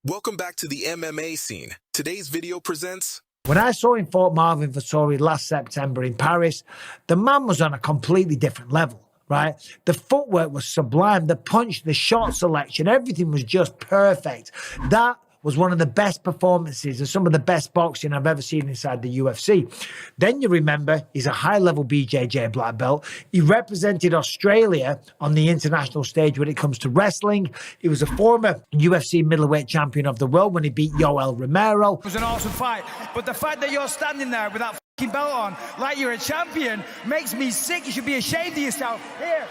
Welcome back to the MMA Scene. Today's video presents... When I saw him fought Marvin Vettori last September in Paris, the man was on a completely different level, right? The footwork was sublime. The punch, the shot selection, everything was just perfect. That was one of the best performances and some of the best boxing I've ever seen inside the UFC. Then you remember he's a high-level BJJ black belt. He represented Australia on the international stage when it comes to wrestling. He was a former UFC middleweight champion of the world when he beat Yoel Romero. It was an awesome fight, but the fact that you're standing there with that fucking belt on like you're a champion makes me sick. You should be ashamed of yourself. Here,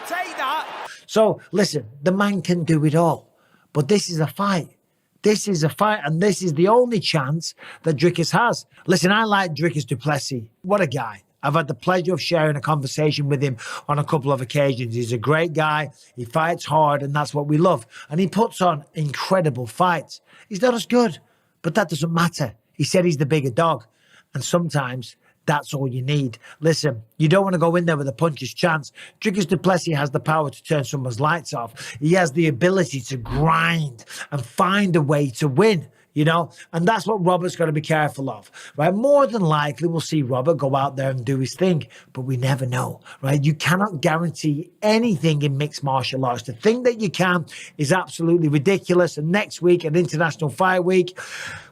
take that. So, listen, the man can do it all, but this is a fight. This is a fight, and this is the only chance that Dricus has. Listen, I like Dricus du Plessis. What a guy. I've had the pleasure of sharing a conversation with him on a couple of occasions. He's a great guy. He fights hard, and that's what we love. And he puts on incredible fights. He's not as good, but that doesn't matter. He said he's the bigger dog, and sometimes that's all you need. Listen, you don't want to go in there with a puncher's chance. Dricus du Plessis has the power to turn someone's lights off. He has the ability to grind and find a way to win, you know? And that's what Robert's got to be careful of, right? More than likely, we'll see Robert go out there and do his thing, but we never know, right? You cannot guarantee anything in mixed martial arts. To think that you can is absolutely ridiculous. And next week, an International Fight Week,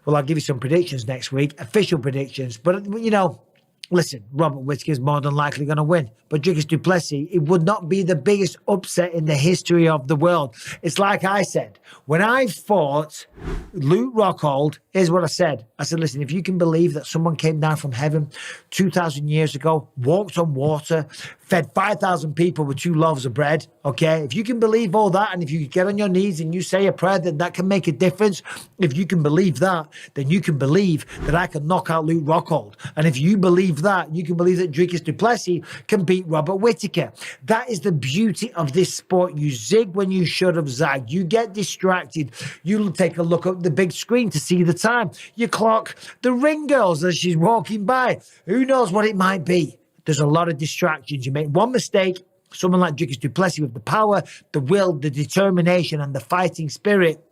well, I'll give you some predictions next week, official predictions. But, you know, listen, Robert Whittaker is more than likely going to win. But Dricus du Plessis, it would not be the biggest upset in the history of the world. It's like I said, when I fought Luke Rockhold, here's what I said. I said, listen, if you can believe that someone came down from heaven 2,000 years ago, walked on water, fed 5,000 people with 2 loaves of bread, okay? If you can believe all that, and if you get on your knees and you say a prayer, then that can make a difference. If you can believe that, then you can believe that I can knock out Luke Rockhold. And if you believe that, you can believe that Dricus du Plessis can beat Robert Whittaker. That is the beauty of this sport. You zig when you should have zagged. You get distracted. You take a look at the big screen to see the time. You clock the ring girls as she's walking by. Who knows what it might be? There's a lot of distractions. You make one mistake, someone like Dricus du Plessis with the power, the will, the determination, and the fighting spirit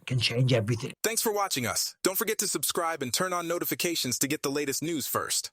can change everything. Thanks for watching us. Don't forget to subscribe and turn on notifications to get the latest news first.